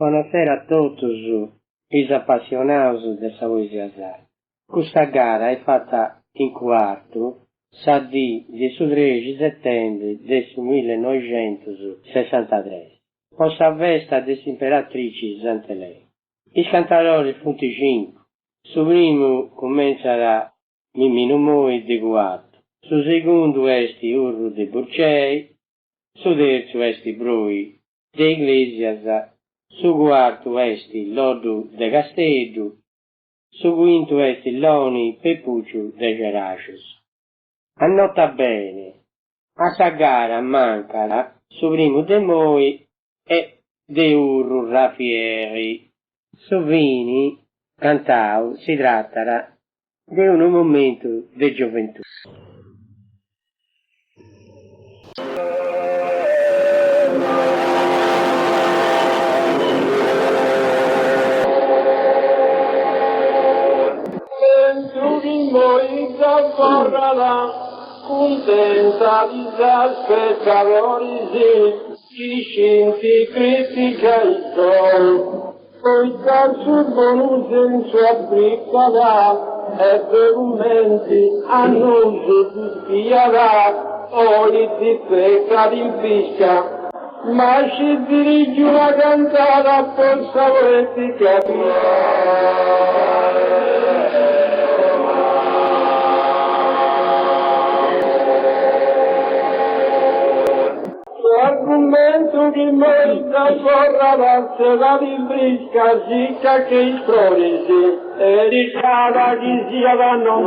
Buonasera a tutti gli appassionati della poesia. Questa gara è fatta in quarto, di su 13 settembre del 1963. Possa vesta delle imperatrici Zantelei. I cantatori furono 5. Su primo comincerà Mimino Moi di quarto. Su secondo esti Urru di Burcei. Su terzo esti Brui de Iglesias. Su quarto esti Lodu de Castello. Su quinto esti Loni Peppuccio de Geracius. Annota bene, a sta gara manca su primo de Moi e de Urru Raffieri. Su vini cantau si tratta di un momento di gioventù. Contenta di spettatori, chi scienzi critica il sol, poi calcio buono senza briccada, e per momenti annuncio di spiada, poi di pecca di fisca, ma ci dirige una cantata per saperti capire. L'argomento che merita sorra da sera di brisca, zicca che i storici, e di cada chi sia da non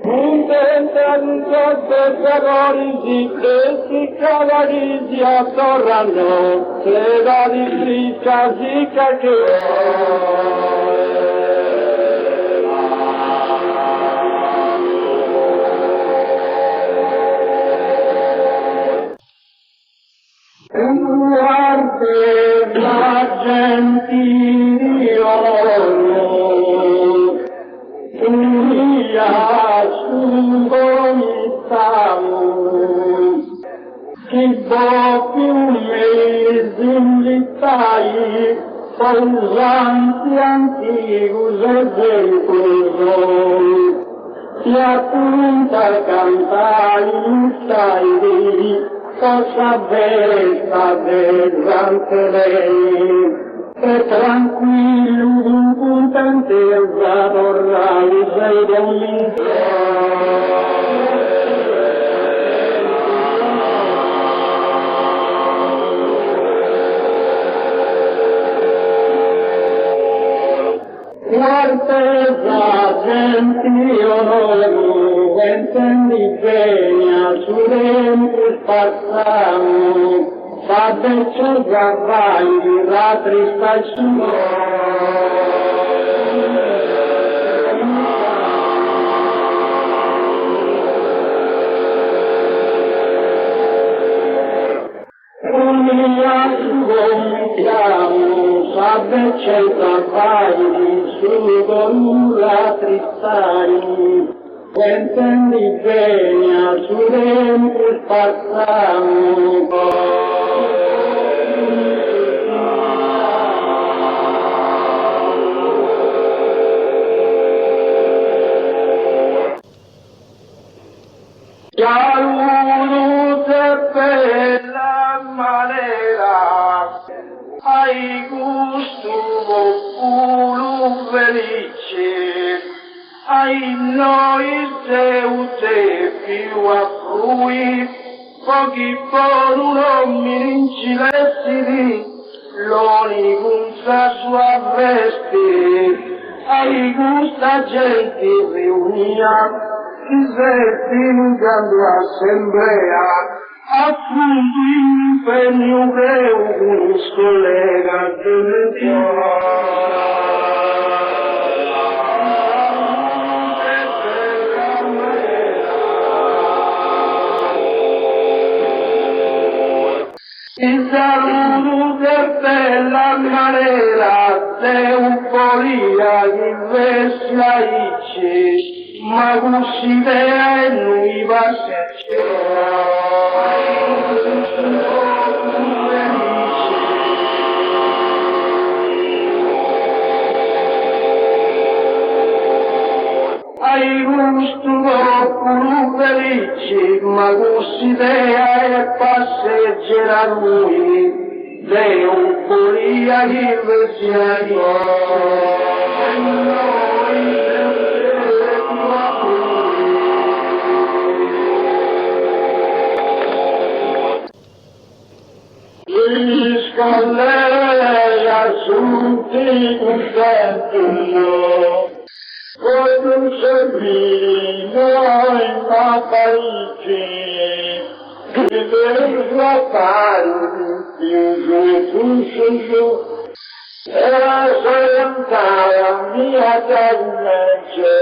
contenta di spettatori, e si cada chi sia attorrano, sera di brisca, zicca che la gentilio unia su bonità che dopo mesi militai pausanti antigus esemplus si appunta a cantare in staili cosa bella del Zantelei, e tranquillo in contentezza dorrai sei dell'inferno. L'artesa gentilio intendi bene su dentro spazzano, fa del ciò garrai la trista il suo. C'è travagli su dolura tristari, intendi bene su dentro spazzano. Chiaro per la manera ai gusto popolo felice, ai noi zeute più a cui pochi uomini incilessi l'oni gunza sua veste, ai gusta gente riunia, si seppingando assemblea, appunto impegno che un collega del il saluto che bella manera de un polia che vesla ice ma considera e lui va ai gusto con felice, ma considera e passeggerà lui. L'euforia che sia gli scalleri assunti contenti con un servino in Parigi che per sguardare era sentata mia termece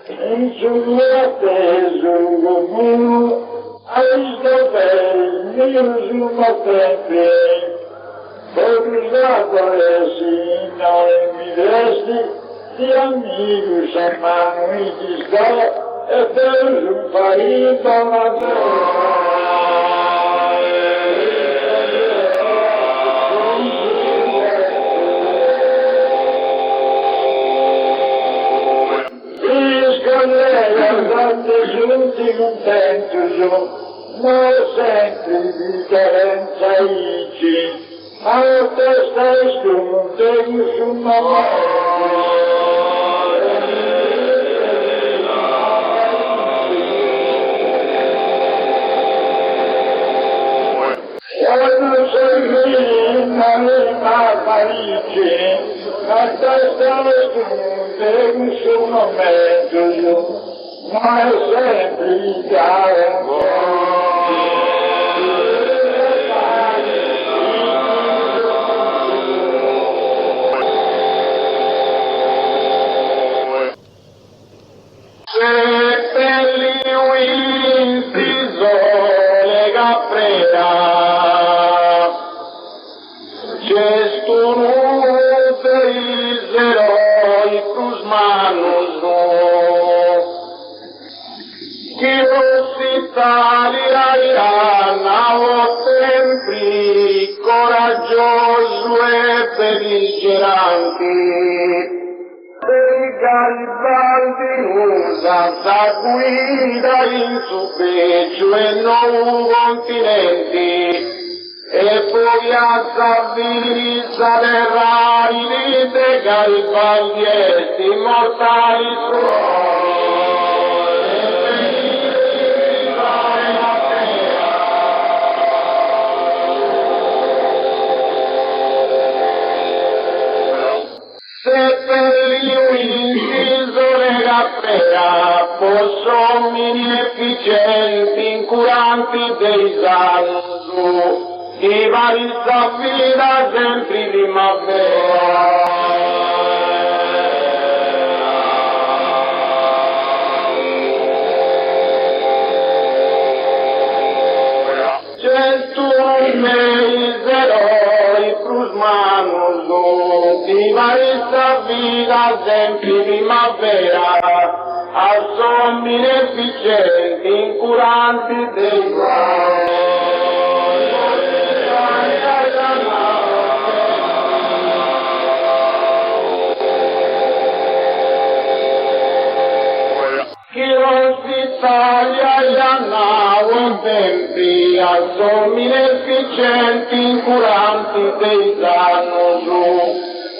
in suo peso comune ai doveri sulla pepe forzato resina e mi resti di amici a mano di sta e per un paese la giunti contenti, ma sempre differenza ici, ma te stai sconte su una quando sei a Parigi, ma te stai sconte su un momento, ma è sempre chiaro. Se per lui inciso le caprera, ciascuno dei eroi plus manus Italiana sempre coraggioso e belligeranti e Garibaldi usa sa guida in su peggio e non continenti e poi a Sabisa le rari de Garibaldi e immortali suoi. Posso efficienti, incuranti dei zanzu, i vari vita sempre di primavera. Centumeis eroi plus manus, i vari vita sempre di primavera. Assomi inefficienti, incuranti dei guai. Chi l'Italia la nave tempi, assomi inefficienti, incuranti dei dannosu,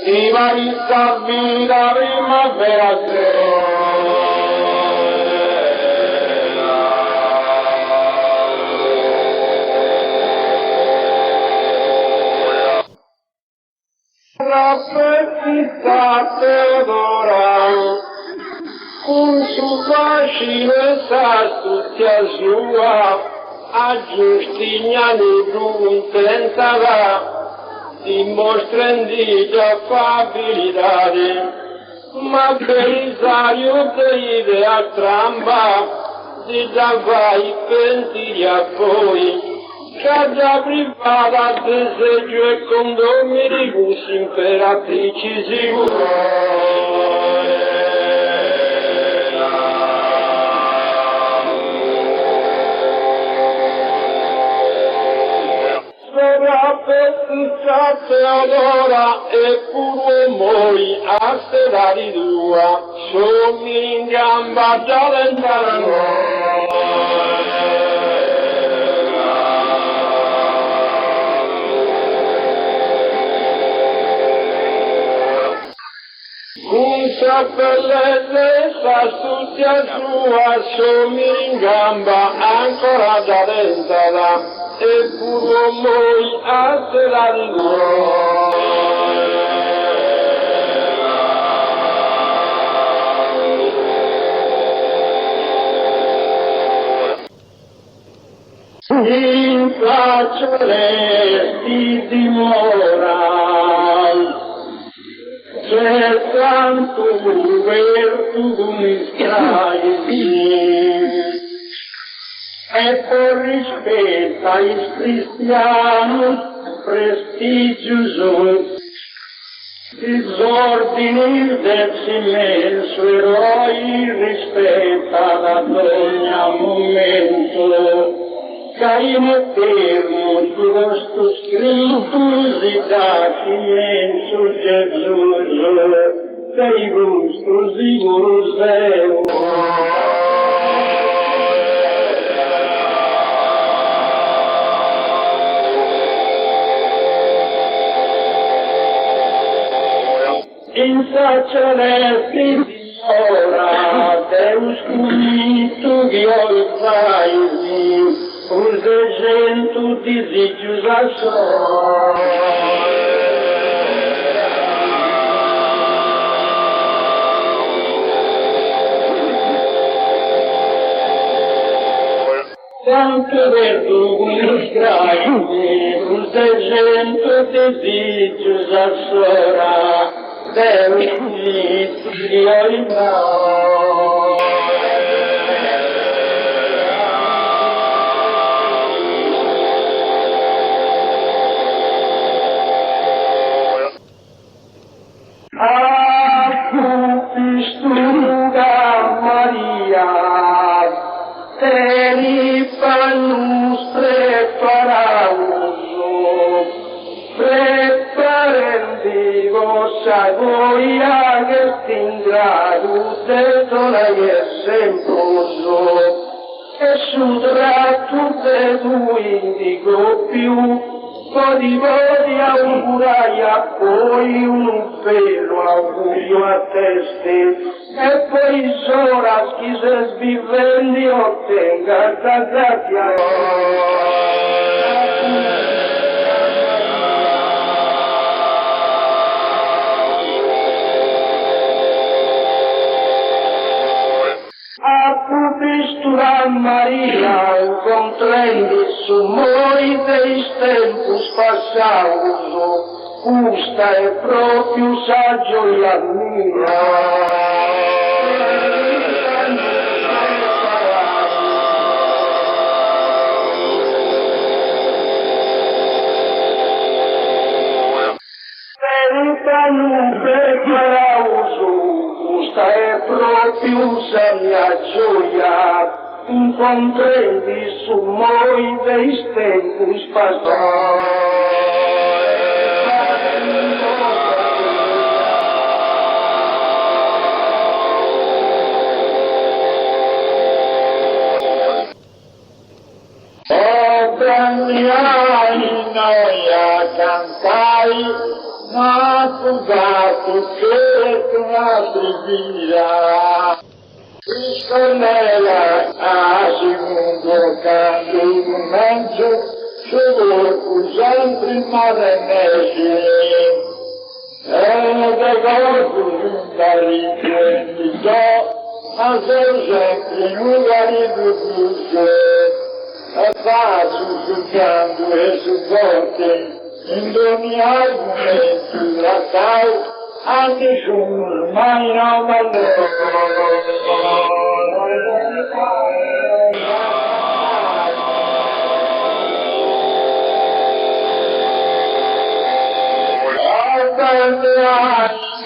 i vari sabbi da primavera sera. Rappezzita Teodora, con su fascino sa tutti a sua, a Giustiniani tentava, dimostrando affabilità, ma Belisario deve a tramba, di dava i pensieri a poi. Casa privata, deseggio e condomini, gusti imperatrici sicuro. Teodora e pure moi a sedari tua, sommi in gamba già un cappellette sta tutti a sua, sommi in gamba ancora da dentro. E pure noi a sedari in faccia ti dimora, c'è tanto vertu mi scrai. E por rispetto ai cristiani prestigiosi, disordini del immenso eroi rispetta ad ogni momento, caino eterno di vostro scritto dati immenso Gesù, dei vostri siguro in celesti ora Deus unito glorifies, os agentes desígnios tanto verdugo crai, os agentes desígnios assora. Deus Maria, teni panus preparados, preparendi vossa gloria che stingradu te tonaie semproso, e sudra tutte tu indico più, di vodi auguraia poi un pelo augurio a teste, e poi sola chi se svivendi ottenga tazzati Pistura Maria, incontrendi su moi dei tempus passaus, custa è proprio saggio la mia. Questa è proprio la mia gioia, incontrendi su moi dei tempus passati. Noia cantai, ma tu gato che tu attribira. Isconella a segundo canto un mezzo, solo sempre il mare nesce. E da corpo giunta riprenditò, ma sei sempre in luoghi più e faccio giocando e supporte in ogni argomento la causa a nessuno mai non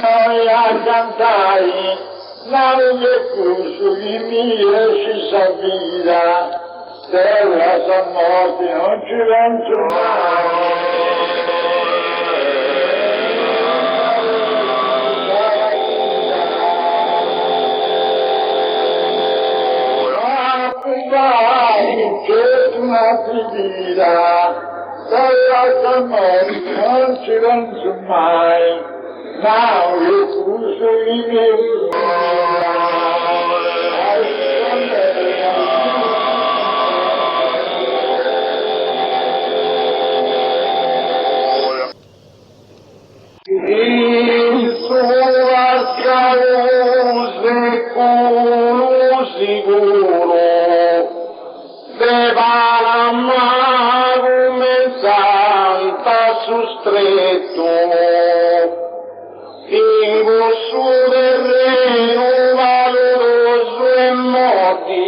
noi a cantare la curso di mia si sapira. Della sua morte non ci penso mai. una figlia, dalla amore non ci penso mai, ma io uso i miei il suo sicuro deva la come santa su stretto in su terreno valoroso e morti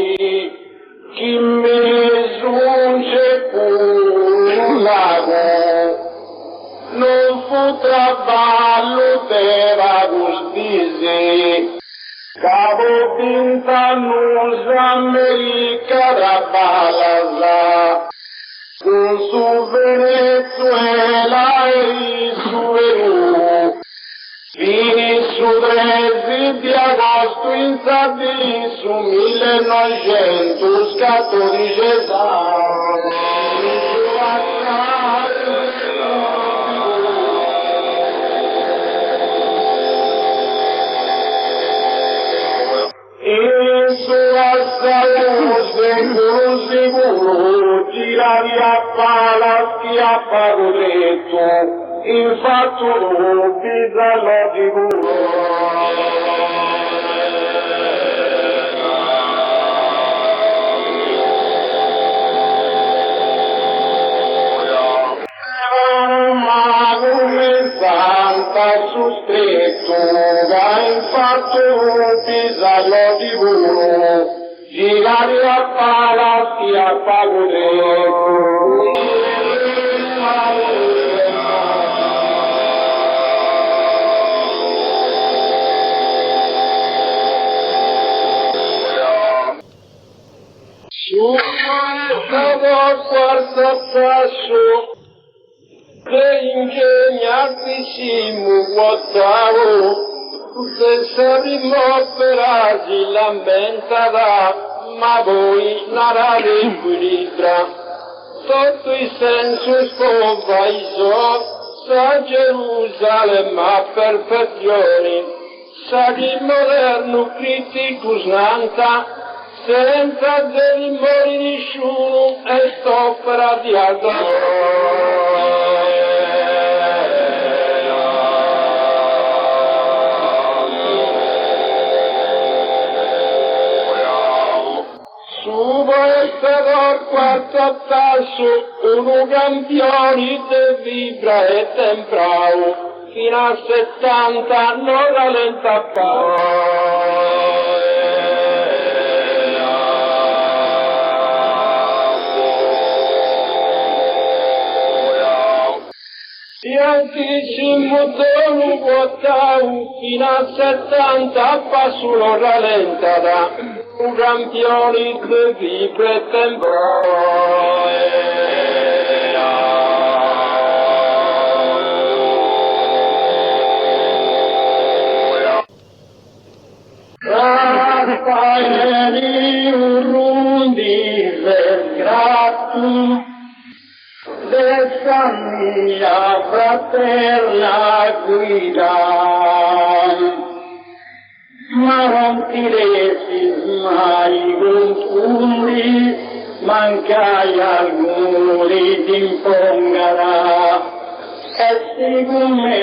chi mi giunge pure un lago non fu traballo della giustizia Cabo pintanos América da Balazar, con su Venezuela e su Perú. Fini su 13 di agosto in Sardì su 1914. Sicuro giravi a palaschi a pagodretto, infatti lo pisallo sicuro. Ma come santa su stretto, infatti lo pisallo sicuro. Girare a palazzi a pagodretto. Su quarto passo che ingegnatissimo guardavo se saremmo operati lamentata, ma voi narrate equilibra. Sotto il senso sconvaiso, sa Gerusalemme a perfezione, sa di moderno critico snanta, senza derimori nessuno e stopera di altro. Al quarto tasso, uno campione di vibra e temprao, fino a 70 non rallenta più. E antissimo dono vuotau, fino a 70 passo non rallenta un campione di vibra e temprao. Raffaele Urundi Vergratum de famiglia fraterna guida, ma non ti resi mai confundi, mancai alcuni ti impongara, e siccome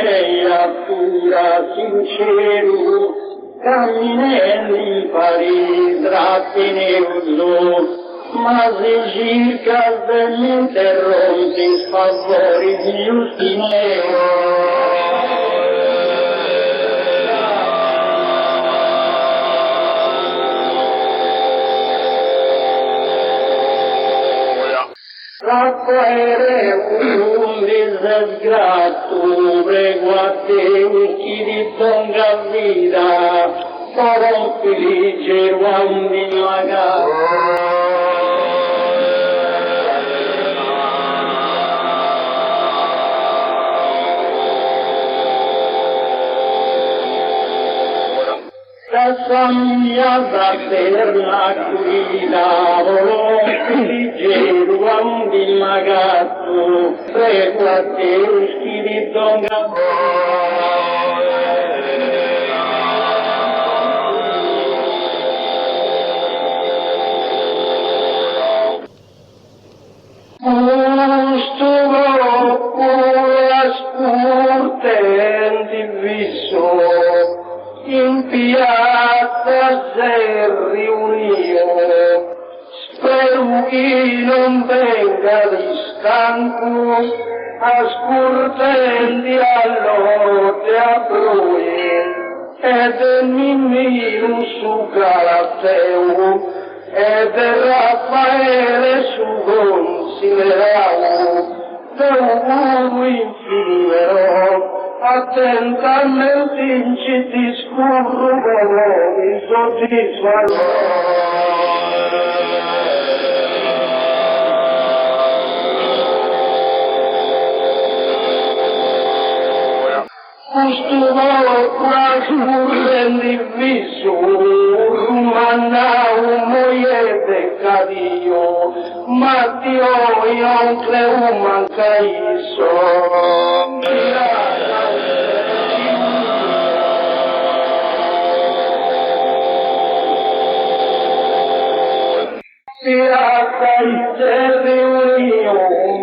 pura sincero, camminelli pari tratti neuso, ma se circa mi interrompi sfavori giusti Raffaele un disgrazio, prego a te chi di buona vita, sarò felice quando mi magari. casa mia da terra cuidavo, dicevo a un dimagato, prego a te schivi in piazza si riunivo, spero che non venga di stanco, ascoltando all'orte a Brue, ed mi miro su Galateo, ed Raffaele su Consideravo, dove infiniverò. Attentamente in ti scurro mi soddisfarò. Questo quasi diviso, manau moiete cadio, ma Dio io creo mancaiso.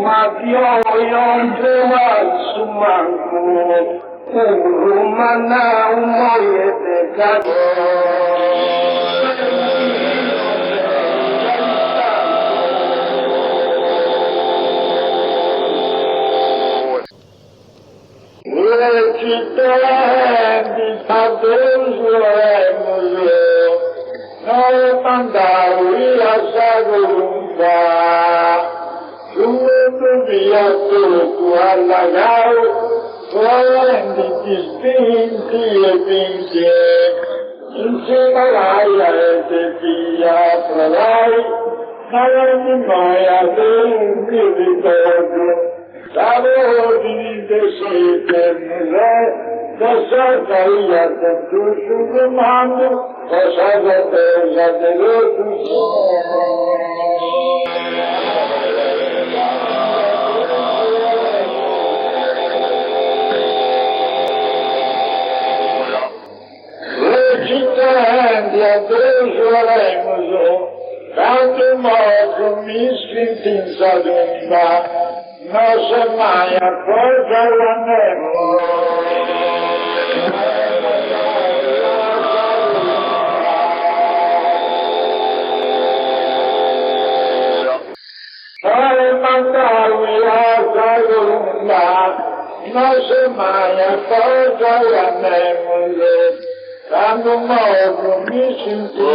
Ma Dio non trova su manco, Rumana umoyete cadio. Le città di Sadeus non mandavi a Sagurumba, tu via tu alla gau, prendi distinti e vinti, insieme all'aia e te via provai, non mai a te ritorno, lavori di siete da sarcaia te tu su comando, cosa da te già te lo recitando a Deus tanto modo mi spinti in Sadumba, non se mai accorga la neve. Mandarmi a Sagurumba, non se mai accorga la neve, tanto modo mi senti.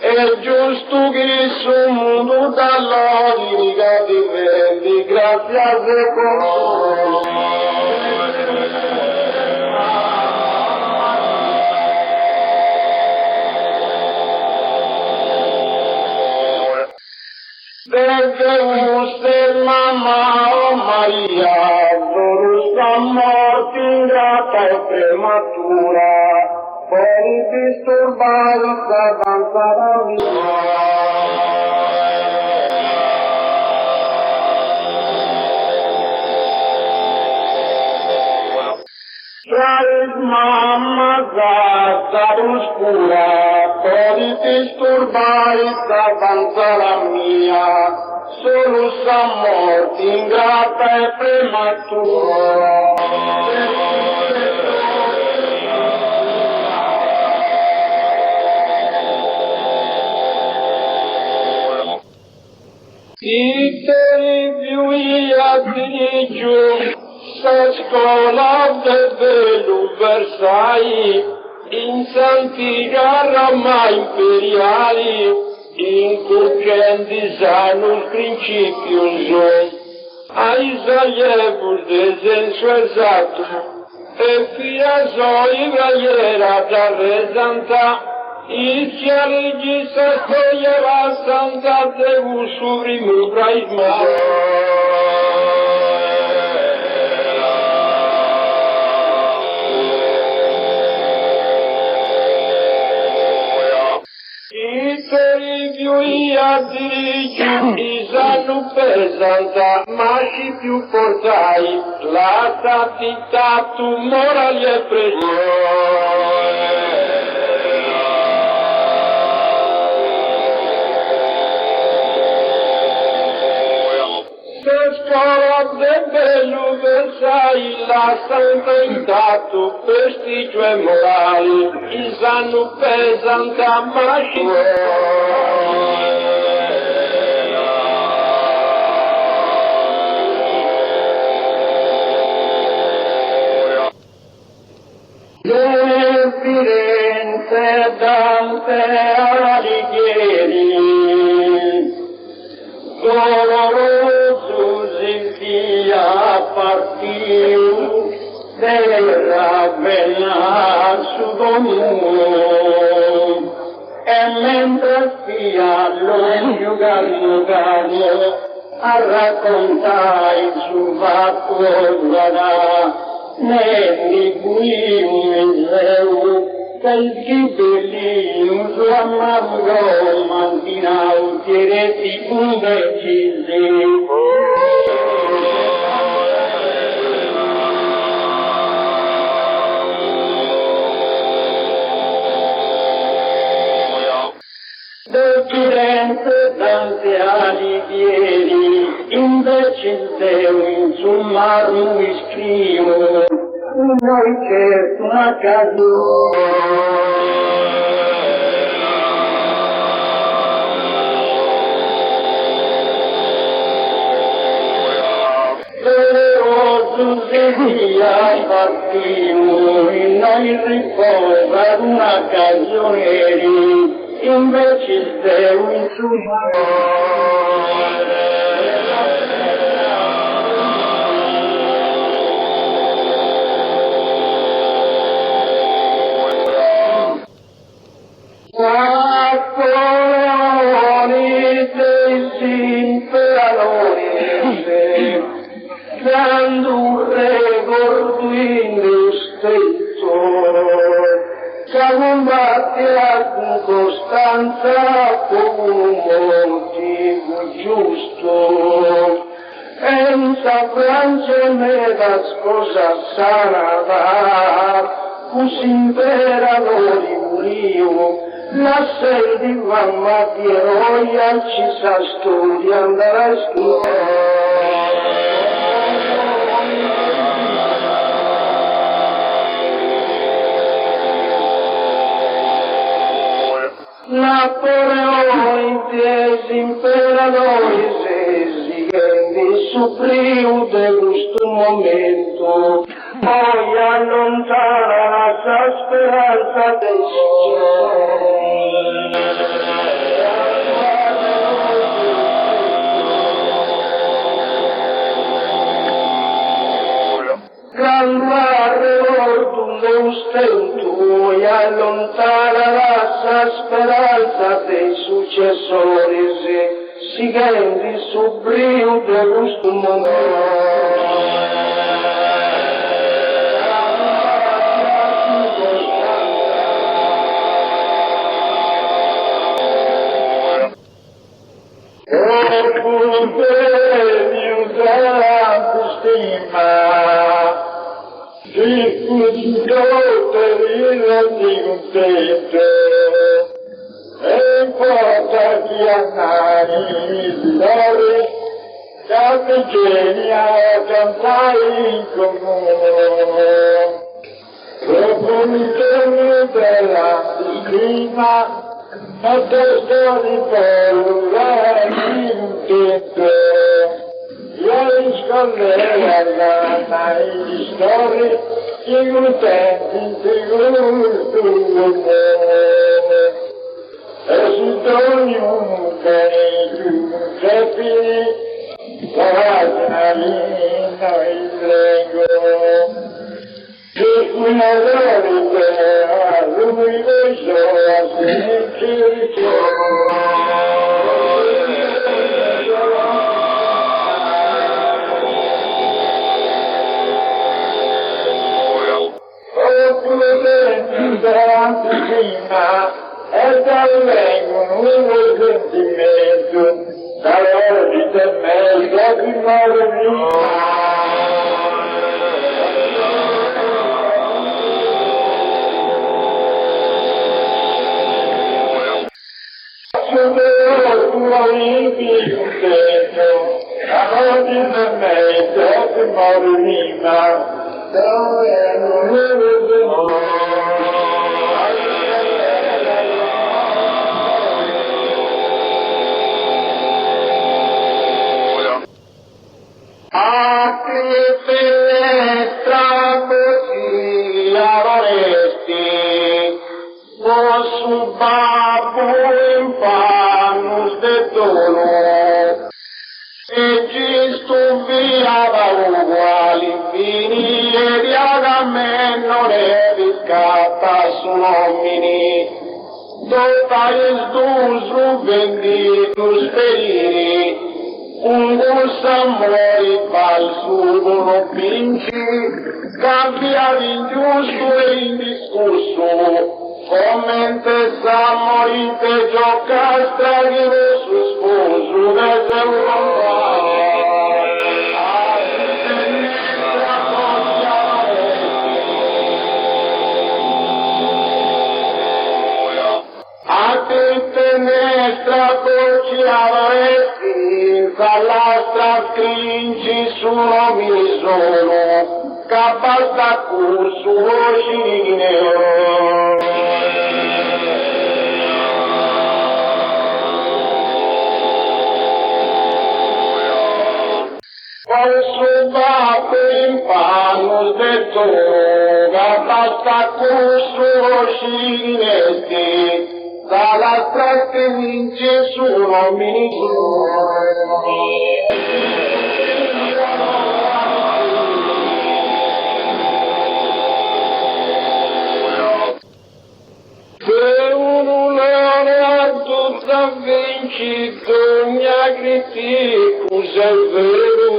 È giusto che sul mondo dall'odica ti vendi, grazie a te con perché usted mamma o Maria, loro sta morti ingrata e prematura. Poi disturbare la danza da vita. Tra il mamma gata oscura, poi disturbare la danza la mia, solo sa morti ingrata e prematura. Si te rifiuia di giù, sa scuola de lu Versailles, in Santiga Roma imperiali, inculcando sanul principiul ai zalievul de senso esatto, e fia zoivra da rezanta, il chiarigista toglieva santa devu subrimu braisma. Isanu pesanta, ma și più portai, la tatitatu morali e scuola de bellu Versailles, la santitatu prestigio e morali, Isanu pesanta, ma și Firenze Dante Alighieri, doloroso via partiu, de Ravenna su domus, e mentre stia lo giugano a raccontare il suo vapore, Nenni buimizeu, che schibelino su amavro, mantinau, tireti undecisi. De Firenze Dante Alighieri, indeciseu in sul marmo scrivo, noi certo una casa. Via partimo in noi riposa una casonieri, invece steu in su dando un regorduino stesso, che combatte con costanza con un motivo giusto. Senza Francia me la sposa sarà, così imperatore Dio, la sede di mamma di eroia ci sa storia andare a scuola. Napoleone imperadores esigentes supriu de gusto momento, poi allontana la speranza del gran mare ordum de stento e allontana la speranza dei successori, seguendo il sobbrio dello mondo. Genia cantai in comune, dopo un giorno della clima, Adesso ritorna in tutto, io scorreva dai storie, i contenti sicuro e si torni un carino, capi, guarda lì, noi prego. Che una verità, lui lo so, che e dall'vengono un sentimento, dalla vita mezza di morire. A che finestra così avresti, su babbo in panus de dono, e ci stupiava uguali finire di Agamennone non è riscatta su nomini, totais dus vendi dus periri, un amori falso pinci, cambiavi ingiusto e indiscusso, commente s'amorite giocastra che lo suo sposo verso un lontano, a te tenestra voci avresti, dall'altra stringi su nomi solo, capasta curso vocine. Falso babbo in panus de toga, basta curso cinesi, dall'altra che vince su nomini se uno leone tutta vincito mi critico è vero,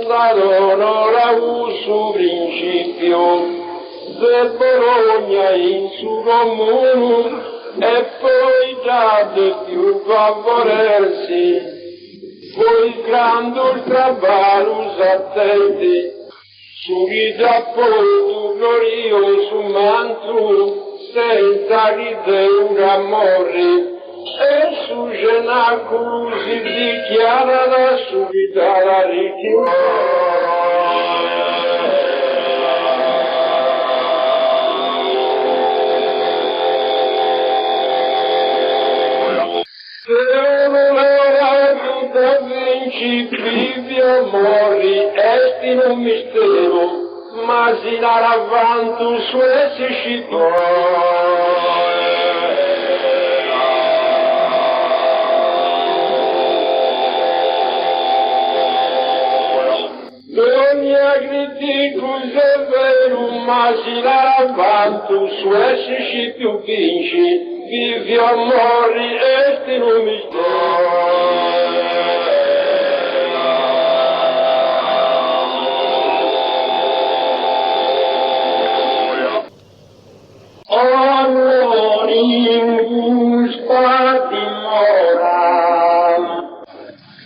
la l'onora su principio de Bologna in su comune e poi già di più favorirsi, poi grande ultravalus attenti, su chi già poi glorioso manto, senza ridere morri, e su cenacolo si dichiara da subito la richiesta. Se non era vita vinci, vivi amori, esti in un mistero, ma si darà avanti su essi scitò. Ogni critico è vero, ma si darà avanti su essi scitò vinci, vivi amori, esti in un mistero.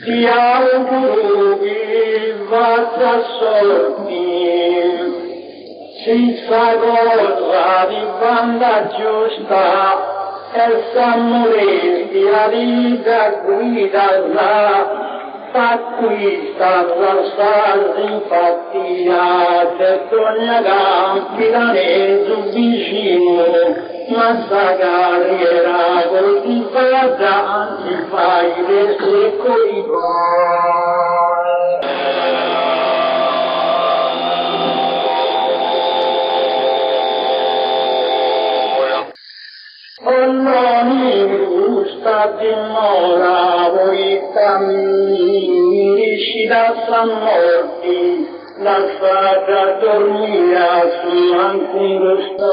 Ti auguro che vada sorti, senza cosa di banda giusta, e s'amoresti a vita guidarla, acquista la sua simpatia, se torna da filaneso vicino, ma sa carriera poi ti vada, ti fai le sue coi non gusta dimora, voi cammini, riesci da San Morti, la strada dormia su anche gusto.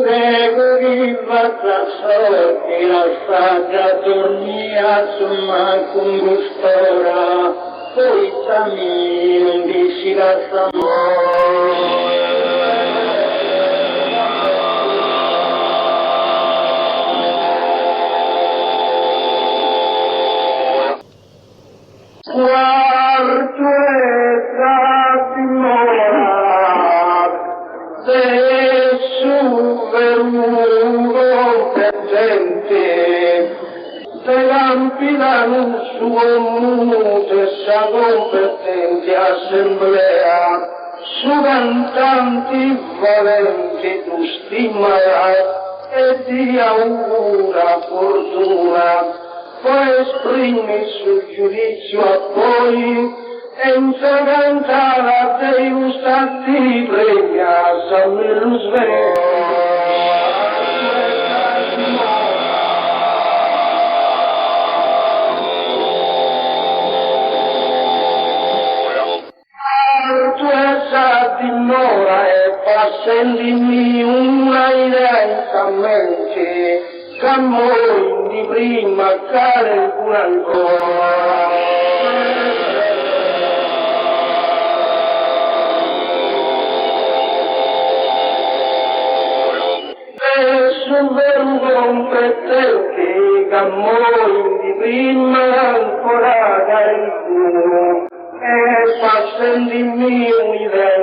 Prego di vostra sorte, la strada dormia su anche gustora, poi cammino di da San Morti. Quarto e dimora, se su venuto presente, se lampidano suo mute, sa competente assemblea, su cantanti valenti tu stimerai e ti augura fortuna. Poi esprimi il suo giudizio a poi, e in cantare dei gustati premia, salve lo sveglia. Dimora e passendimi una idea in mente, cammo di prima care pure ancora. E sul vero competente, cammo di prima ancora care pure. E passendimi un'idea.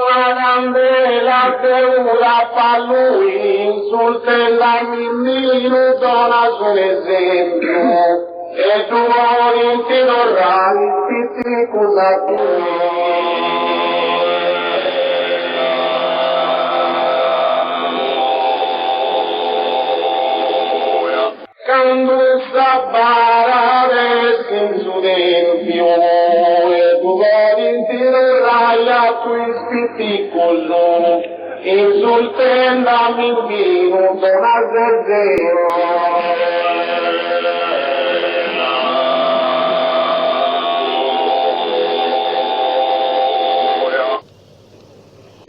Anandela Teula pa lui, insulte la Mimino, dona un esempio, e tu ti dovrai ti cosa quando sabarare in su tempio, e tu ti dovrai a tu piccolo, insultando mi vino, dona zero.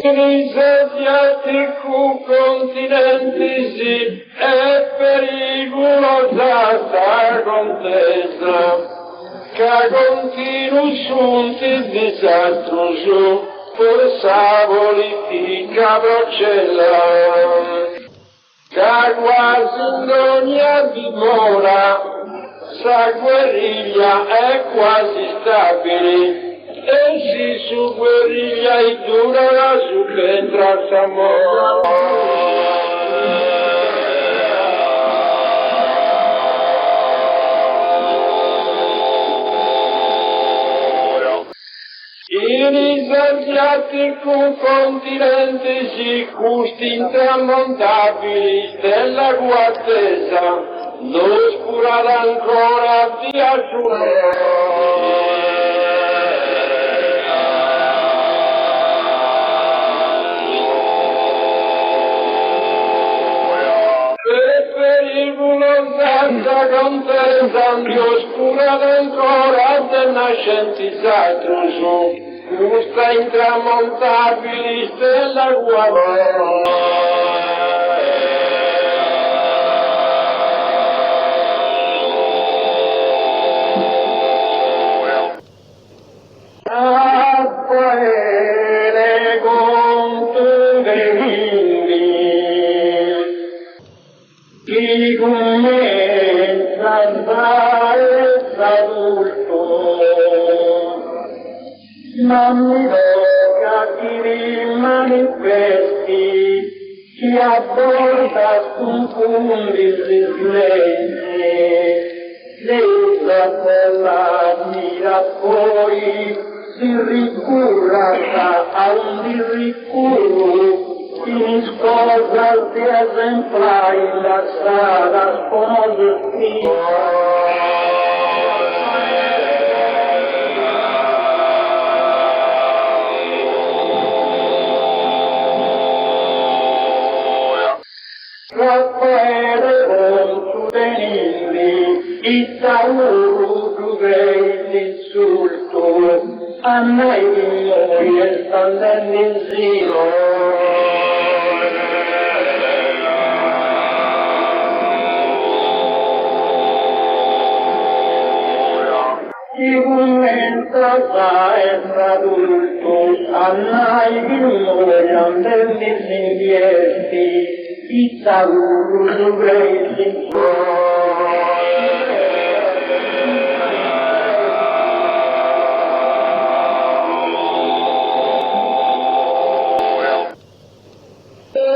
In asiatico continente sì, è pericolosa sta contesa, che continua sunt il disastro su, forza politica procella, che quasi in ogni dimora, sa guerriglia è quasi stabile, e si su guerriglia e dura su entra Samora. In asiatico continente si gusti intramontabili della guattesa, l'oscurata ancora di asciugare. Santa contesa, oscura ancora del nascenti satruso, gusta intramontabili stella guarda. Chi comincia a fare adulto, non mi tocca chi manifesti, chi apporta confondi silenzi, l'esa della mira poi si ricurra a un ricurro. In sposa ti esemplari la strada sposi. Raffaele con suvenili, il tauro dovei l'insulto, a me moglie stanno in zio. Adultos, annai vignoriam dennis inviesti, Itzarurus ubreis in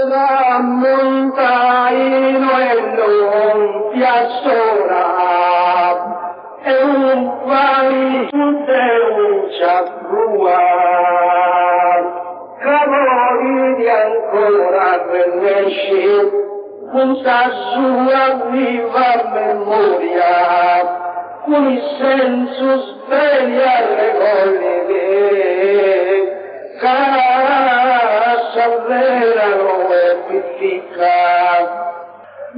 la montaino e l'ompia sola, e un vai su Teucia crua, cavoli di ancora venesci, con sa sua viva memoria, con il senso sveglia le volle, casa vera non è pittica.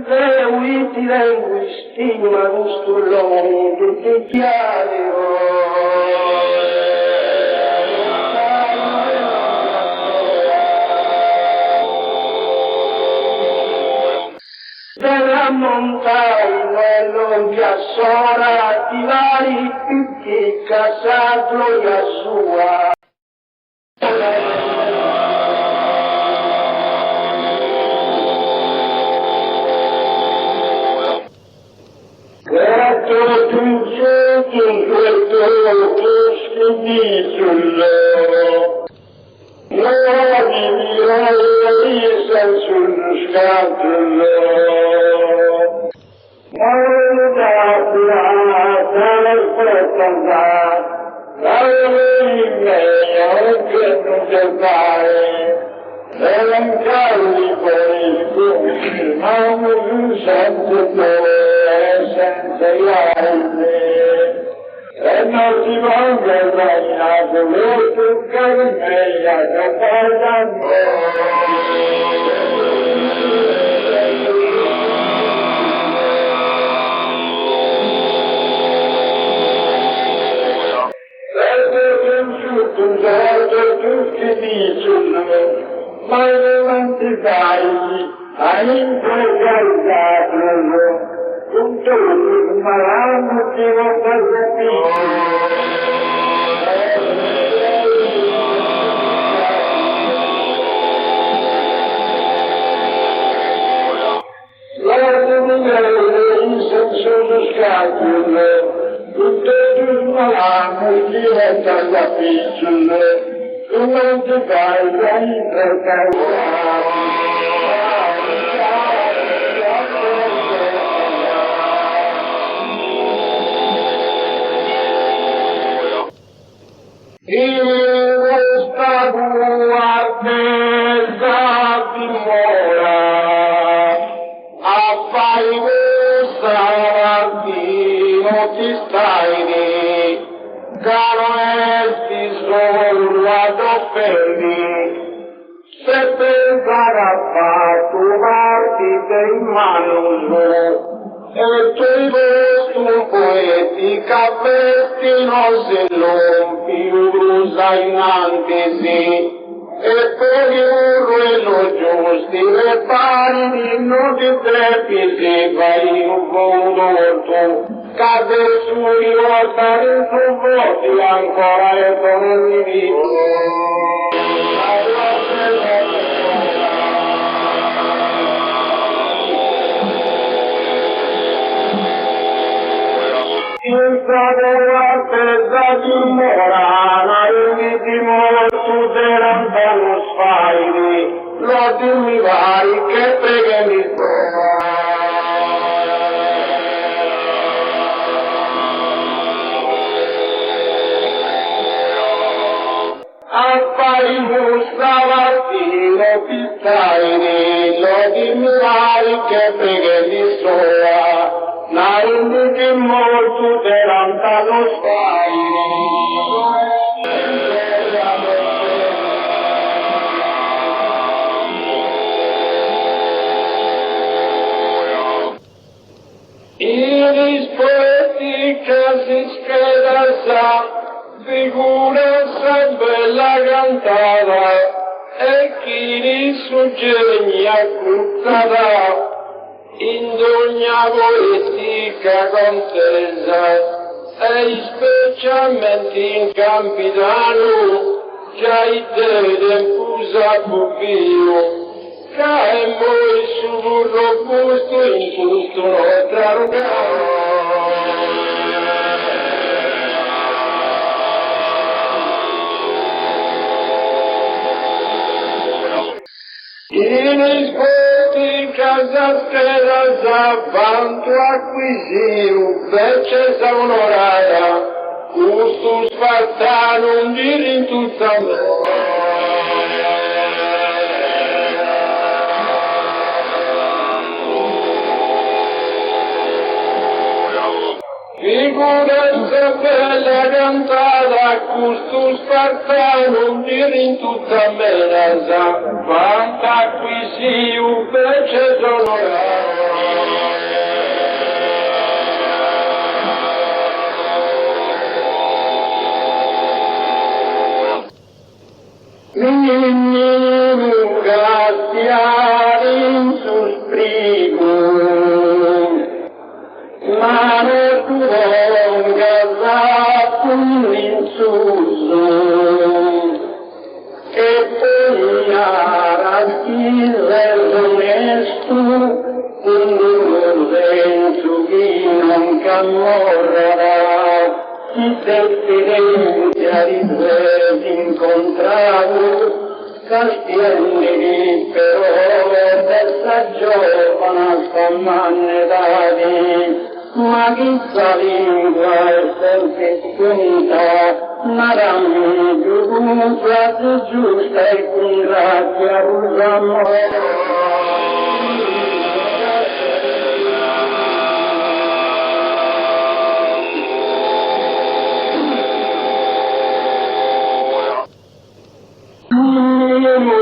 Leuiti linguistima gustulloni tutti chiari della montagna e l'onghia sola di vari picchi casa gloria sua. Questo che sul scatolo. E non si vuole guadagnare, tu carmella che tutti dicono, ma non ti fai a impregarlo, tutto il malamo ti va per in senso scatole, tutto il malamo diventa la piccola, tu non ti fai da impregarlo. Se pensare tu marti in mano e tu tu poetica vestino se non più brusa in antesi e poi un ruelo giusti repari non ti trepisi vai un volto cade sui altari su voti ancora e torni vivo. Il sapevo appesa di morana, il vitimo tu deranta lo sfairi, lo dimmi vai che pregami appari stamattina pistaini, lo dimmi vai che pregami sola. Na inditi molto deranta lo sfairi. Iris poetica si scheda sa, figura bella cantata, e chi li suggegna cuccata. In ogni poetica contesa e specialmente in Campidano già i tempusa pupio cae moi su robusto in tutto trarugato. In casa stella quanto acquisiu vece sa onorata custus spartanum dirin tutta figuranza bella cantata custus spartanum dirin tutta menasa quanto acquisiu vece sa onorata. Graziarin sus primum, mano tuum gazatum in susum, e poniaras Israel honestu, undum ventuginum camorrarat, si testidentia ridves incontramus, castielli però buona mannerati, ma chissà lingua è sempre quinta, ma dammi giù, frate giusta e con grazia usamo.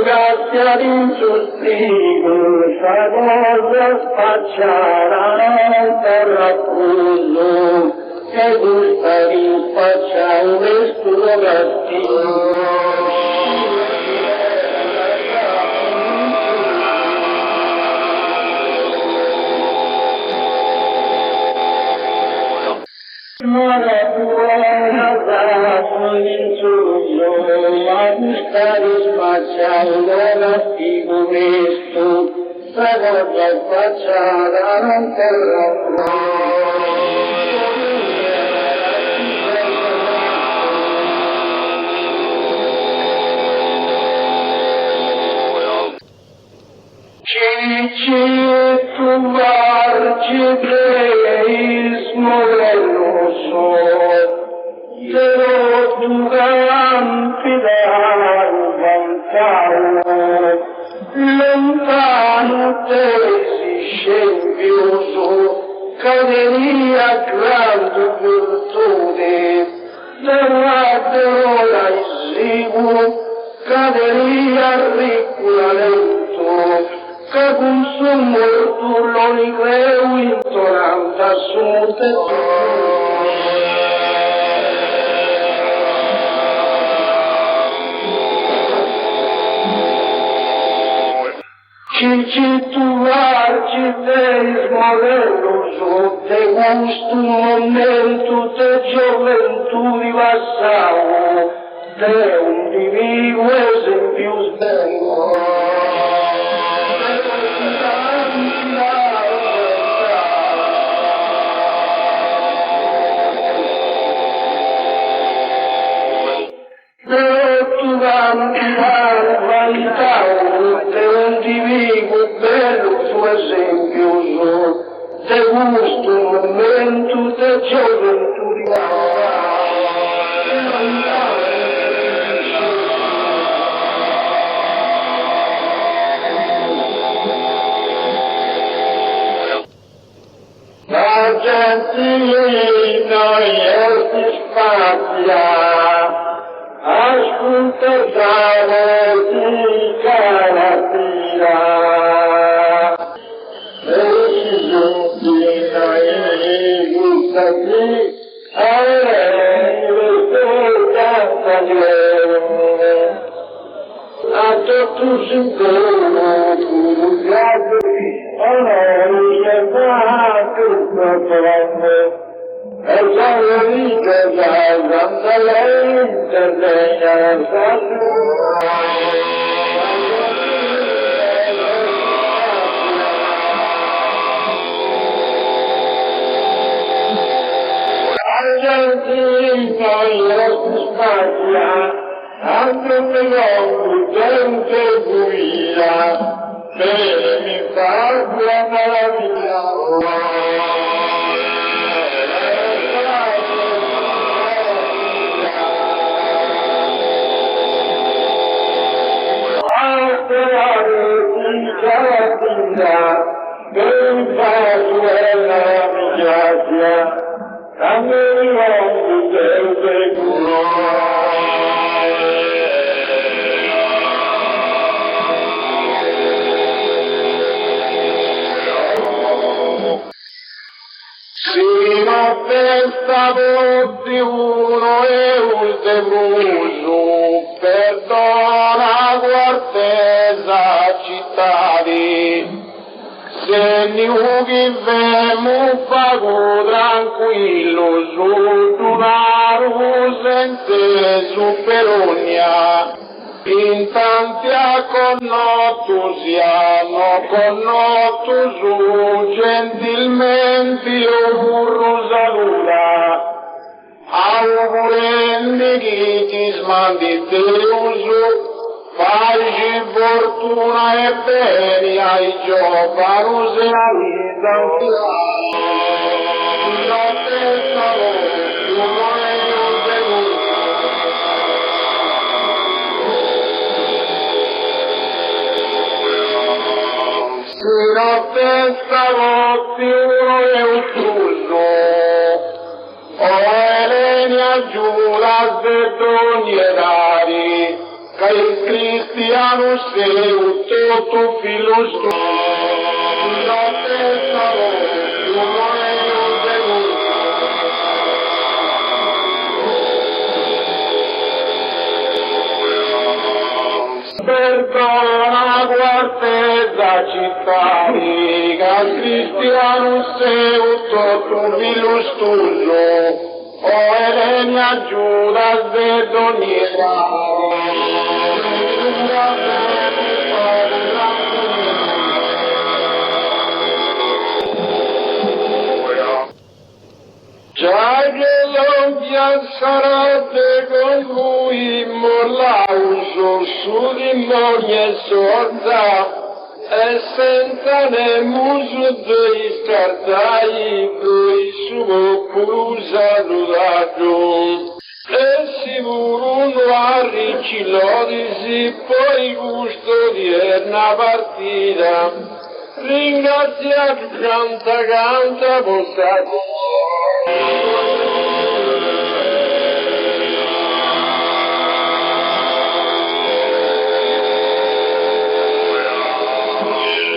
Grazie d'insostigo, sa cosa spacciarà per raccuso, e gusta di spacciare un vestuto gattino. Ma la buona sarà l'insulto, ma gusta di spacciare un gattino questo, sa cosa spacciarà per raccuso. Ci trovarci teismo delloso, però tu campi da lontano, lontano te si scempioso, caderia grande virtute, terratelo esiguo, caderia riccola lento, che consumo tu lo rigreu intorante a sute. Ci trovarci te smodelloso, te gusto un momento, te gioventù di passavo, te un divino esempio sbello. Esempio, te gusto un momento, te gioventù di Argentina e Spagna, ascolta di Calatina. Tu si trova tu grado onore chiamato profondo e sono vita da grande lente Argentina e Spagna anche un gente guida, bene mi fa una maraviglia. A sperare in Calatina, ben facile mi grazia, a me non del culo. Festa tutti uno e un deluso, perdona guartesa cittadi, se niughi vemo pago tranquillo su tunaru sente su perogna, in tanti a connottus hanno connottus gentilmente io burro saluta, augurendo chi ti smandi Deusu, Pace, fortuna e beni ai giovani e la vita la testa la testa uno e un turno o Elenia giura de donierari ca il cristiano seu toto filos la testa uno e un perdona guarda città ca cristiano seu toto filos tuyo o Elenia Giudas de Doniera già che l'ombia sarate con lui mollauso su di moglie sorda e senza ne muso dei scartai cui suo cusa ludato e si vuruno a ricilodisi poi gusto di una partita ringraziato canta vostra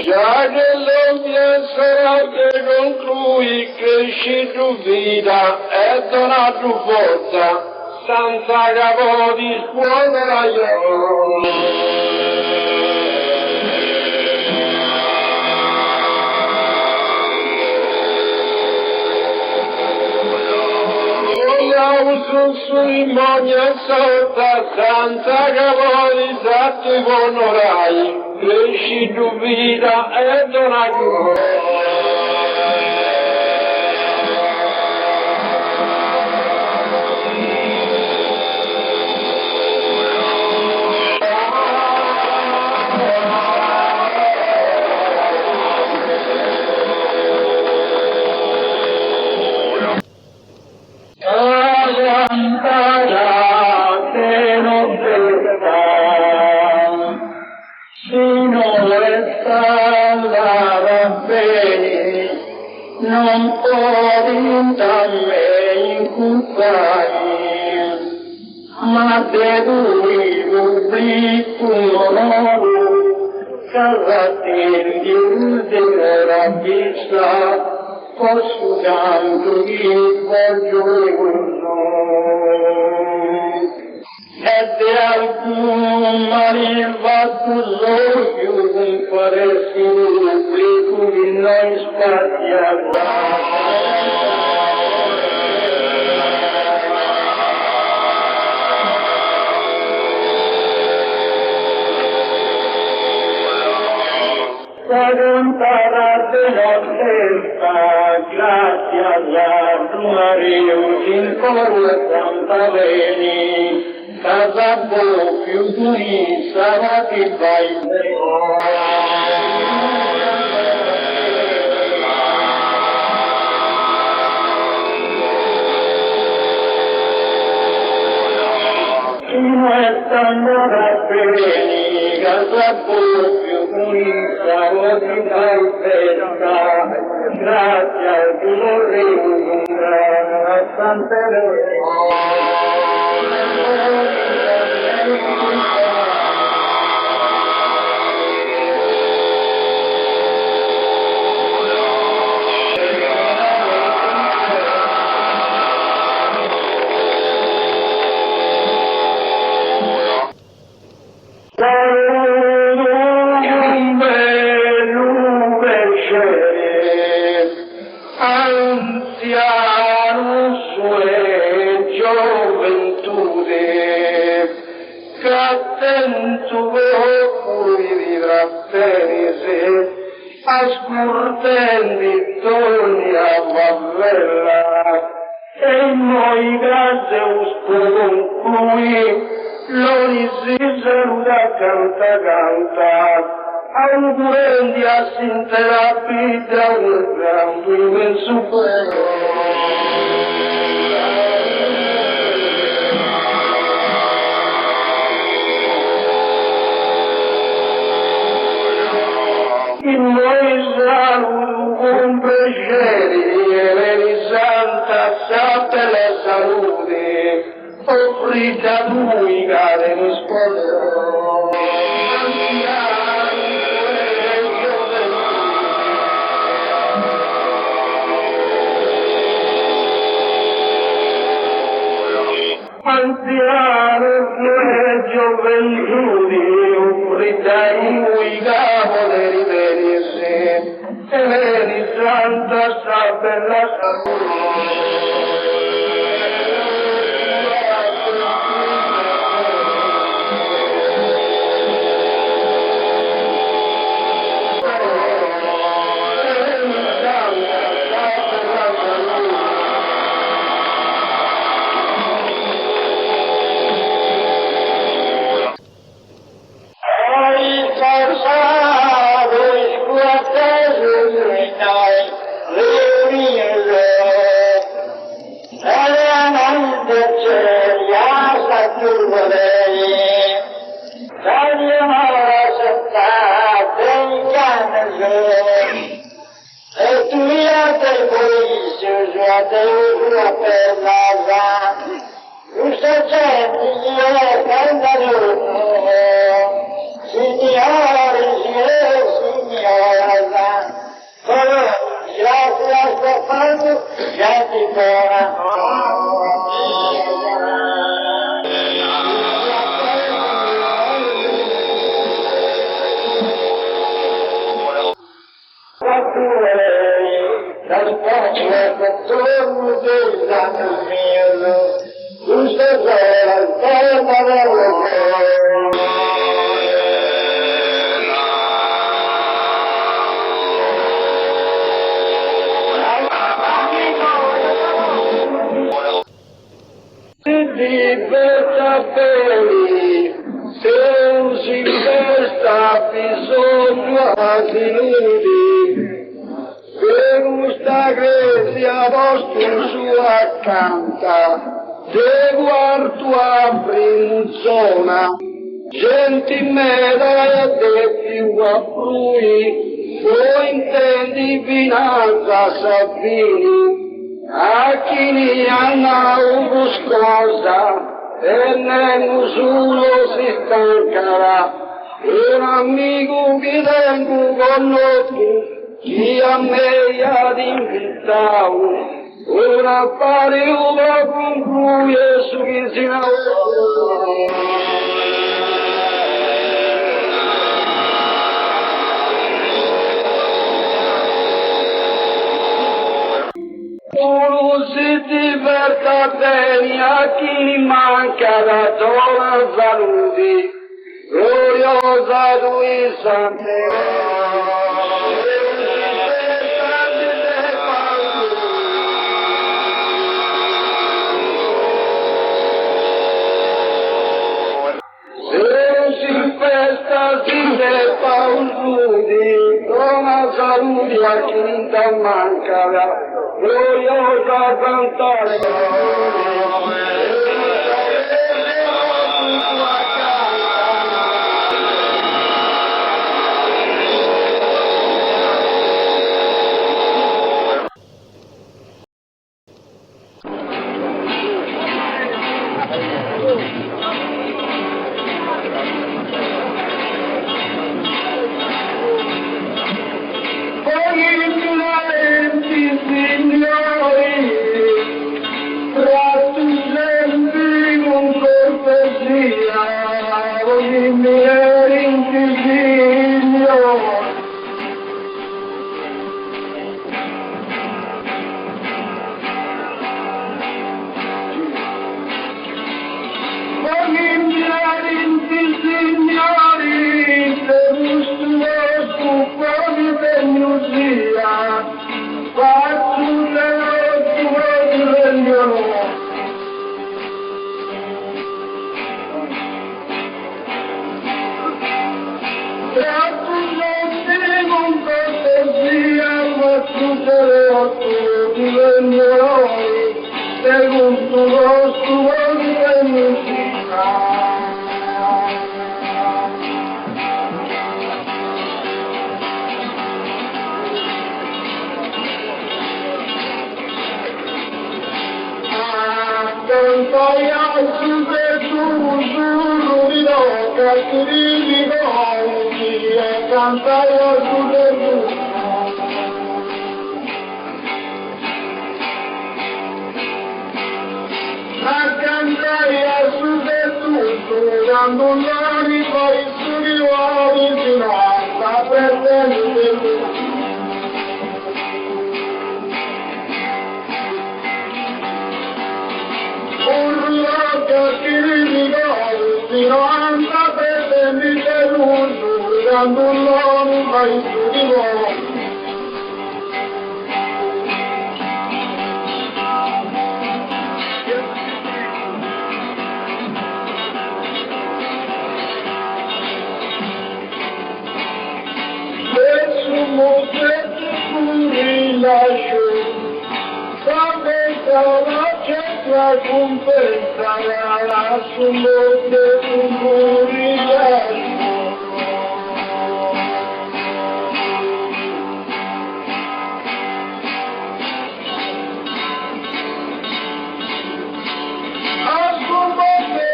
già che l'ombia sarà che con lui cresci tu vita e dona tu forza senza capo di scuola io sui moglie sotto senza capo di satto onorai cresci tu vita e dona non può me inculpare, ma de lui pubblico carattere di della vista, posudando il voglioso. Ed alcun marivato l'odio un paresi pubblico in noi spaziata. Saruntarate la testa, grazie alla Maria, in coro Santa Veni, casa più di sarà che fai Stanno bene, casa più di sarà che fai festa, grazie al tuo regno, Santa ascoltendi torni a Valvella e noi grazie con cui Loni si saluta canta, augurando a sinterapita un gran in super. In noi saluto un piacere, e santa sapere la salute. Offrita lui che mi sposerò. Anziano che gioventù, offrita lui che vuole rivenirsi, e vedi santa sta bella salute. Un amico che tengo con noi, chi a me ha invitato, un affare con cui su chi si uno si diverta bene, a chi manca la tua salute. Gloriosa tui sante. Si festa si sepa un giudi, con la salute a chi da manca, gloriosa cantare. Signori, tra tu poi alzi per tu, di noca, ti ricordi e cantai a su per tu. A cantare a su per tu, dando l'ori poi su di nuovi fino a pretendere tu. Fino a pretendere l'uso, dando l'uomo vai su di nuovo. Questo mostretto tu rilascio, sapete la centra compensa la summotte tu rilascio. A summotte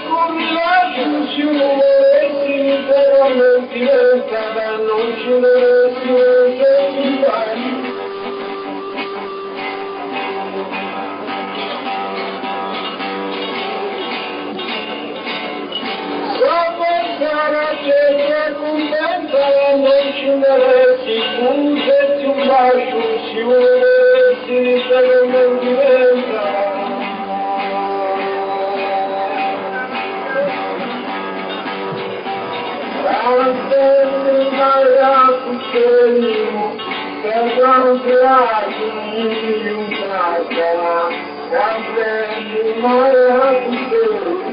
tu rilascio si volessi interamente diventata non ci dovresti essere. Non ci meresti, pungerti un bacio, si volessi per non diventare. Tante mare cucchiaino, per tanti di un traccia, tante mare cucchiaino.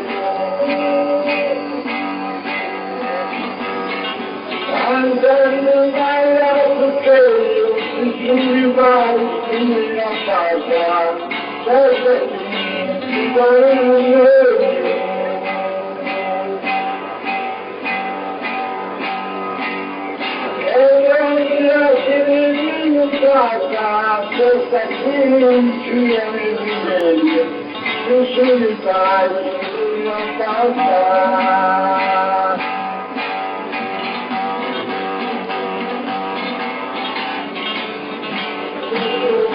Andando vai a cucchiaino, si vai sulla faccia, certo ti dai un meglio. Questa qui non ci è meglio, tu soli fai una pasta.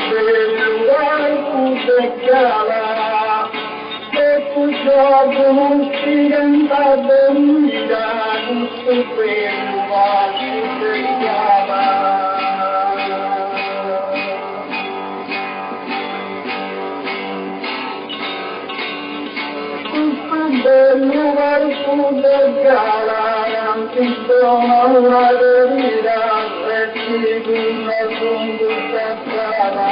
Per lugar tu cala, e tu gioco non si canta dormita, non si per lugar tu cala. Lugar pude galar, antisto una herida, recibo una conducta clara.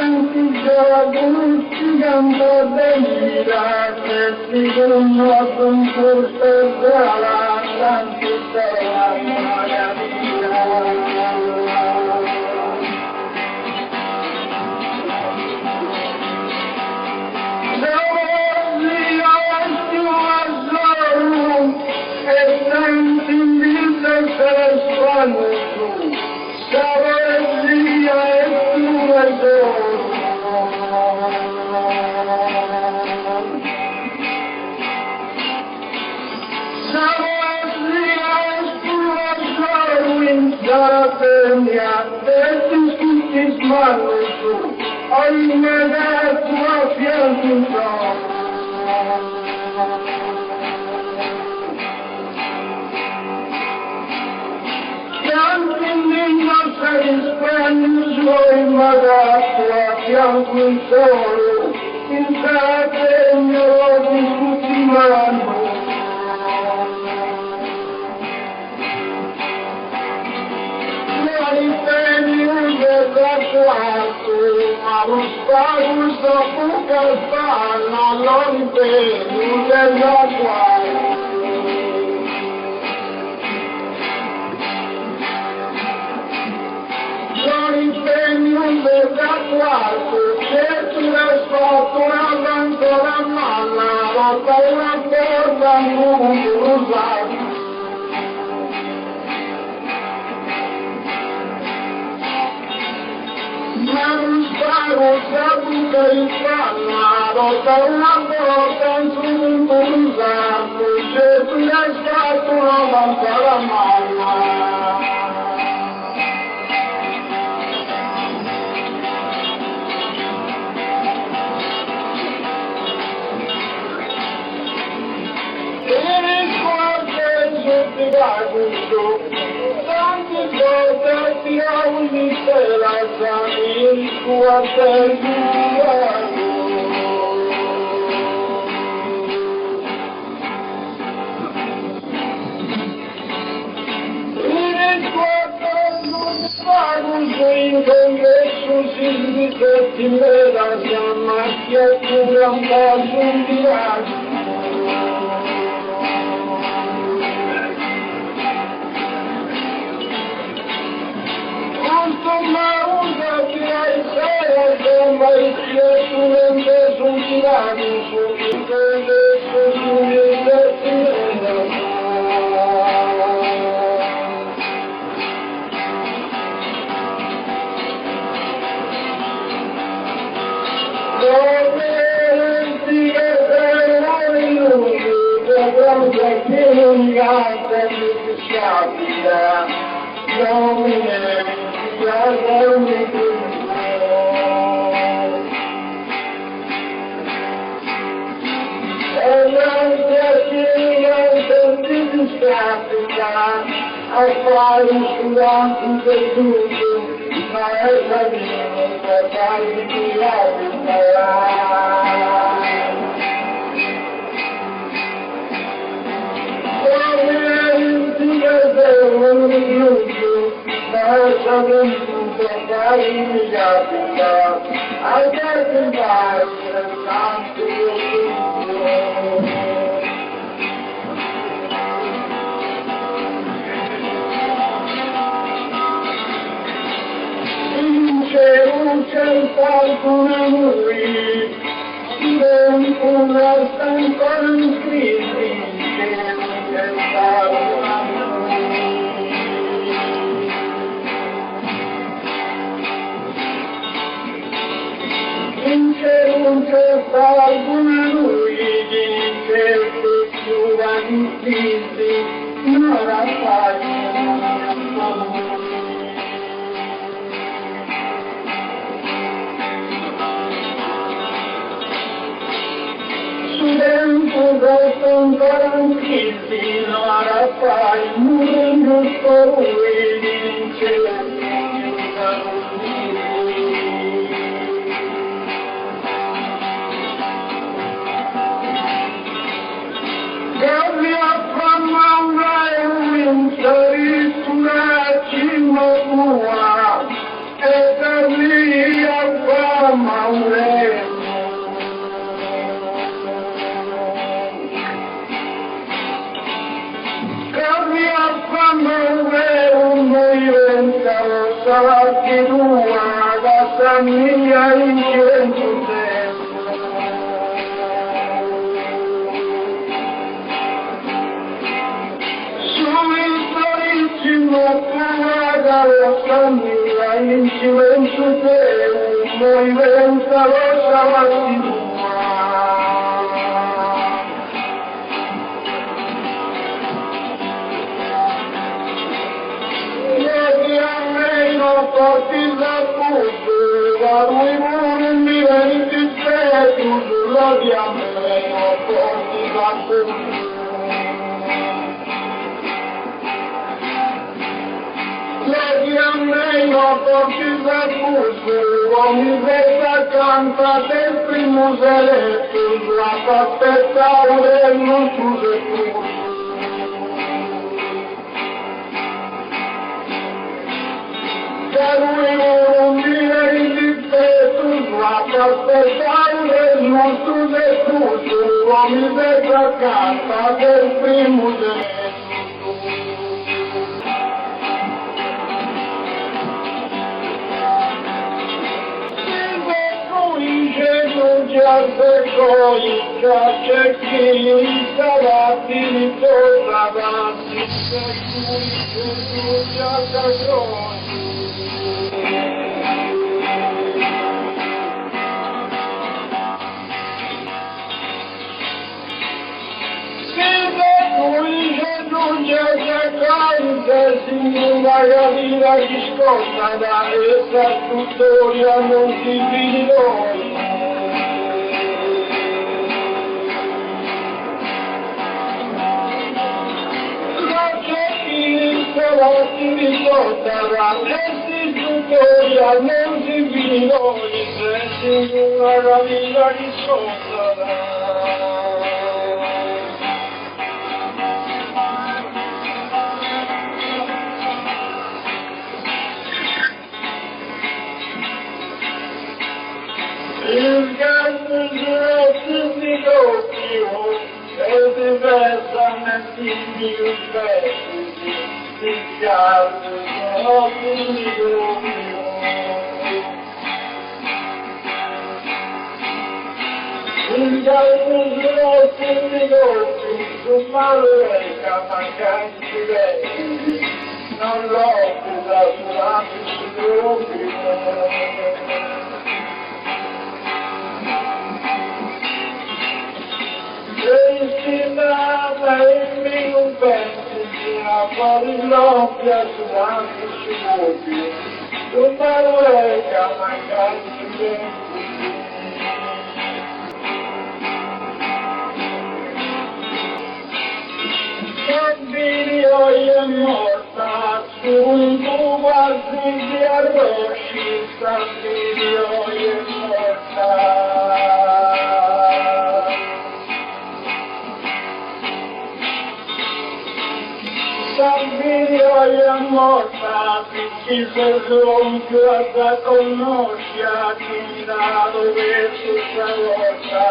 Antisto gigante de vida, recibo una conducta clara, antisto la maravilla. Bianco il sole, il sacregno di tutti i mani. Non impegno che da quanto, ma lo spazio sta poca spalla, non impegno che da quanto. Non impegno che da quanto, se tu l'hai fatto una ancora malla, rotta una porta un rosario. sparo sapuca il pannato, da una volta in un usato, c'è una scatola manca la mamma. Tanti volte ti ho visto la il tuo perduto. Il cuore non fa così in congresso si rifletti me la chiama schiacciura un po' sul viaggio. Ma usa che hai sera, ma il piacere sul tirano, sul congresso, sul divertimento. Che non gasta di scapita, non mi è, non mi e non piacere di scapita, a fare sull'anti del tutto, ma è la mia, per farmi di Thank you. canta sin una gavina riscossa da essa tuttora non si finirà. La si ricorderà e tuttora non si finirà, sin una gavina riscossa da il gatto giurato di doppio e diversamente di un pezzo di gatto giurato di doppio. Il gatto giurato di doppio su maleca mancanti vecchi non l'ho usato su doppio. Destinata in me un pezzo a fuori l'oppia sull'anno sciopio, un maleca mancanti vecchi. Bambino è morta su un tubo di arroci, Bambino è morta. Bambino è morta, chi se gonfia da conosce a chi da dove si salota.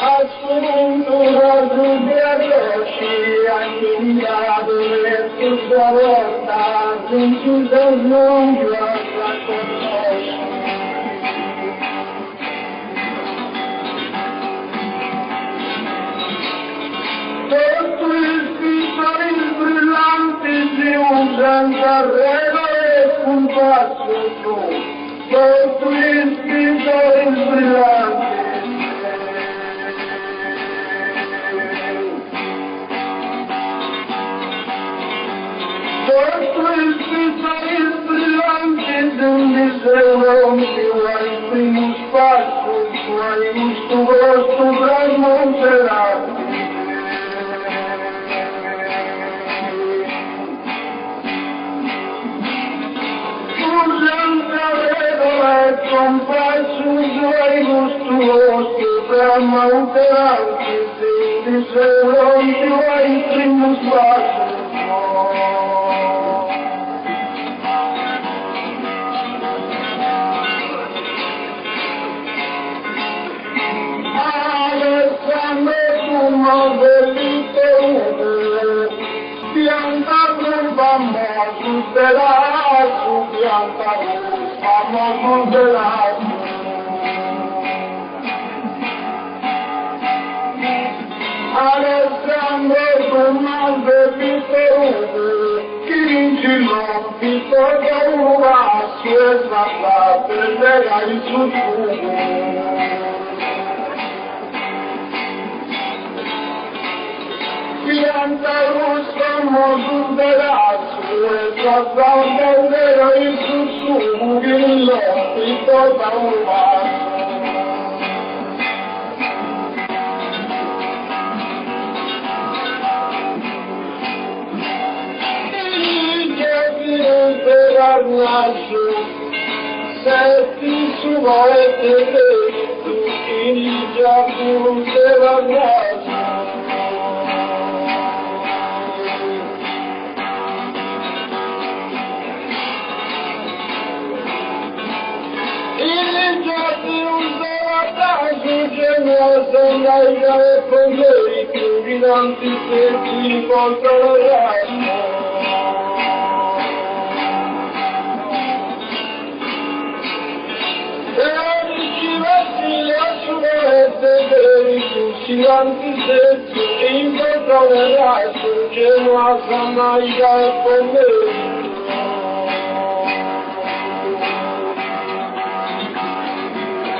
Assuntura giubiaroci, andato verso sua volta, giunta non guarda conosci. Sotto il piccolo brillante si usa un carrello e un passo su, sotto il piccolo brillante. Sotto il piccolo brillante di un disegno che vuoi il primo spazio, vuoi gusto grosso tramonterà. Comparso suoi gustosi, tramonteranti, di seronti vuoi il primo spazio. Alessandro fumo dell'interno, pianta un famoso dell'altro, pianta un famoso dell'altro. Alessandro fumo dell'interno, chi vince l'oppi torna un vaso e sta per legare il suo fumo. Pianta rossa modo dell'azzo e tratta un bellero in sussurro che l'oppi torna un vaso. Il giardino per arnaggio, setti su volete detto, il giardino per arnaggio. E con lei più ghidanti senti contro le rame. E dicevasi la sua veri più silanti senti incontro le rame, Genoa Samaica e con lei.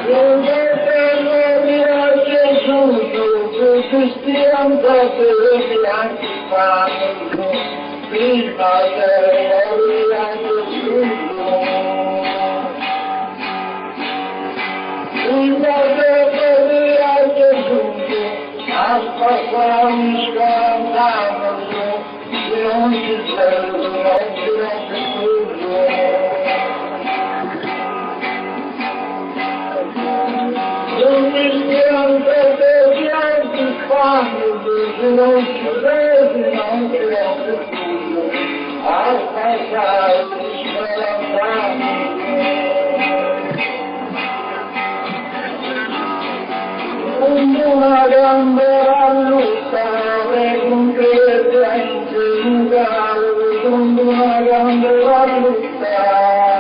Lungo Cristian da te bianchi fanno, prima te oriando subito. Prima te oriando subito, aspettami scantando, se non ci serve, non ci rompe tutto. Non mi schianta te bianchi fanno, se non ci vedi, non ci rompe tutto. Aspettami scantando. Una gambera lottare con crede in galo, con una gambera lottare.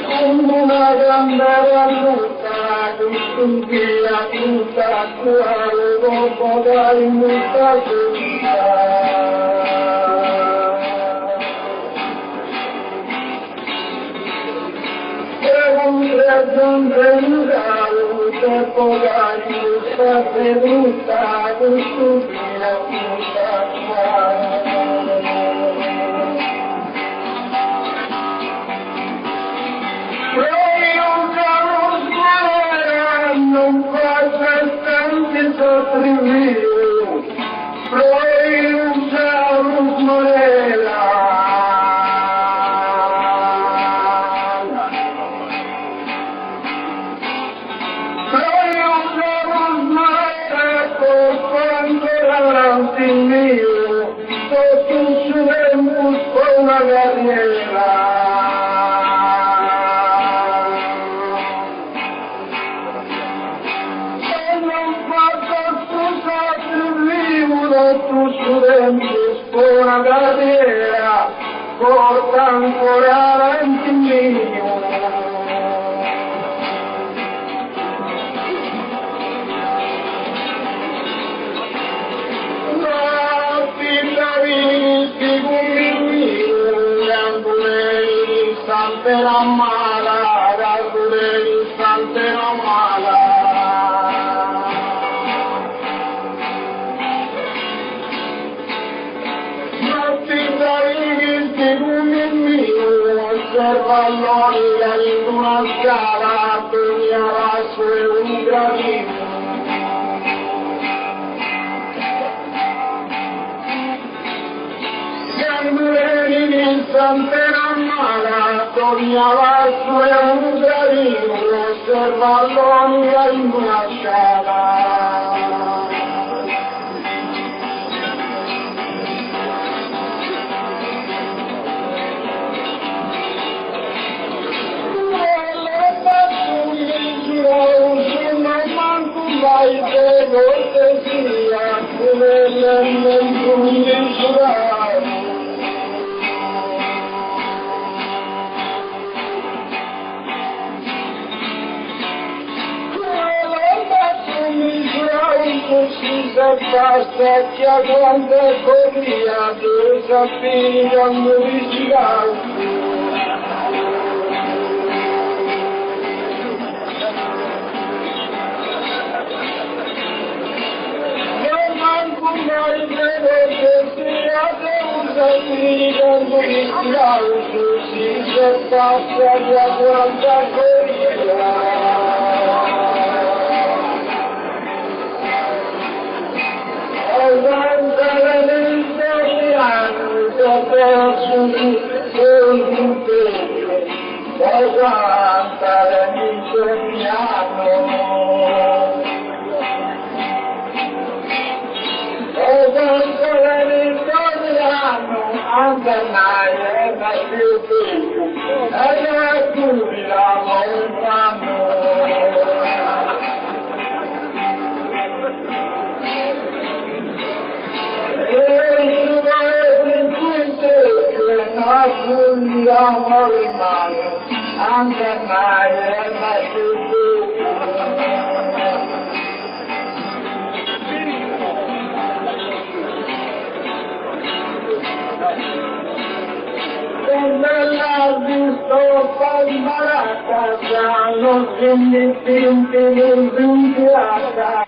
Con una gambera lottare, con via tutta quale dopo dai molta tutta. Non vengo te pogari sta venuta stupida tutta qua. Non faccia stanti sotto il mio, poi un ciao morela. Il mio, sotto un suo con una carriera. Se non faccio scusate un libro, tu studenti con una carriera, porta ancora avanti il mio. Santera mala, Gardurelli, Santera mala. Non ti travi che come mio, osserva l'olio in una scala, ogni arasso è un gradino. Gardurelli, Santera mala, sognava il suo gradino, osserva l'onia in una scala. Le pattuglie giurose, non manco mai per cortesia, come le giurare. Si basta che aguanta corria, che s'appiglia noi girati. Non manco mai vedo che sia devuta s'appiglia noi girati, si basta che aguanta corria. Guardare nel piano, perso con l'impegno, guardare nel piano. Guardare nel piano, andare ma più figlio, e la curia lontano. Amore mano, anche mai è mai nella visto palmarata, non quindi finti non vincerata.